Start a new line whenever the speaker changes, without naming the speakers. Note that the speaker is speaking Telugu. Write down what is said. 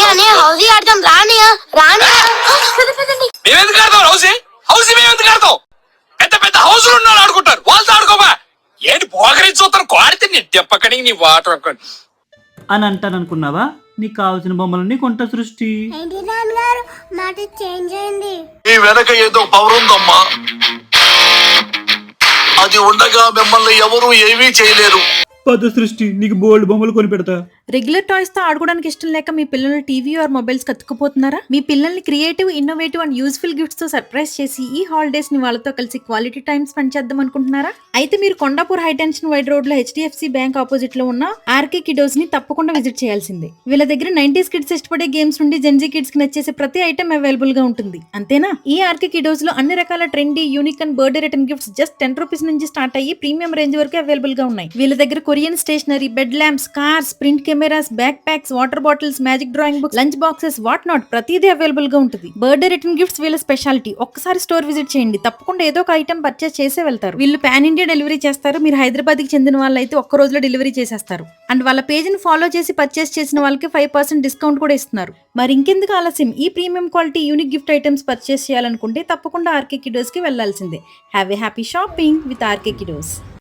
హౌసీ ఆడతాం రాని రాని
మేమెందుకు ఆడతాం హౌసీ హౌసీ మేమెందుకు ఆడతాం పెద్ద పెద్ద హౌసులు ఉన్న ఆడుకుంటారు వాళ్ళతో ఆడుకోమా ఏంటి పోకరి చూస్తారు కోడితే నీ దెప్పకడికి నీ వాటర్ ఒక్కడి
అని అంటాననుకున్నావా? నీకు కావాల్సిన బొమ్మలన్నీ కొంట సృష్టి.
ఏంటి నాన్నగారు మాట చేంజ్ అయింది?
ఈ వెనక ఏదో పవర్ ఉందమ్మా, అది ఉండగా మిమ్మల్ని ఎవరూ ఏమీ చేయలేరు.
పద సృష్టి, నీకు బోల్డ్ బొమ్మలు కొని పెడతా.
రెగ్యులర్ టాయ్స్ తో ఆడుకోవడానికి ఇష్టం లేక మీ పిల్లలు టీవీ ఆర్ మొబైల్స్ కత్తుకుపోతున్నారా? మీ పిల్లల్ని creative, innovative and useful gifts తో సర్ప్రైజ్ చేసి ఈ హాలిడేస్ ని వాళ్ళతో కలిసి క్వాలిటీ టైం స్పెండ్ చేద్దాం అనుకుంటున్నారా? అయితే మీరు కొండాపూర్ హైటెన్షన్ వైడ్ రోడ్ లో HDFC బ్యాంక్ ఆపోజిట్ లో ఉన్న ఆర్కే కిడోస్ ని తప్పకుండా విజిట్ చేయాల్సిందే. వీళ్ళ దగ్గర 90s కిడ్స్ ఇష్టపడే గేమ్స్ నుండి జెన్జీ కిడ్స్ కి నచ్చేసే ప్రతి ఐటమ్ అవైలబుల్ గా ఉంటుంది. అంతేనా? ఈ ఆర్కే కిడోస్ లో అన్ని రకాల trendy, unique and birthday return gifts just 10 rupees నుంచి స్టార్ట్ అయ్యి ప్రీమియం రేంజ్ వరకు అవైలబుల్ గా ఉన్నాయి. వీళ్ళ దగ్గర Korean stationery, bed lamps, cars, print cameras, backpacks, water bottles, magic drawing books, lunch boxes, what not ప్రతిదీ అవైలబుల్ గా ఉంటుంది. బర్త్డే రిటర్న్ గిఫ్ట్స్ వీళ్ళ స్పెషాలిటీ. ఒక్కసారి స్టోర్ విజిట్ చేయండి, తప్పకుండా ఏదో ఒక ఐటమ్ పర్చేస్ చేసే వెళ్తారు. వీళ్ళు పాన్ ఇండియా డెలివరీ చేస్తారు. మీరు హైదరాబాద్ కి చెందిన వాళ్ళైతే ఒక్క రోజులో డెలివరీ చేసేస్తారు. అండ్ వాళ్ళ పేజీని ఫాలో చేసి పర్చేస్ చేసిన వాళ్ళకి 5% డిస్కౌంట్ కూడా ఇస్తున్నారు. మరి ఇంకెందుకు ఆలస్యం? ఈ premium quality unique gift items purchase చేయాలనుకుంటే తప్పకుండా ఆర్కే కిడోస్ కి వెళ్లాల్సిందే. Have a happy shopping with R K kiddos.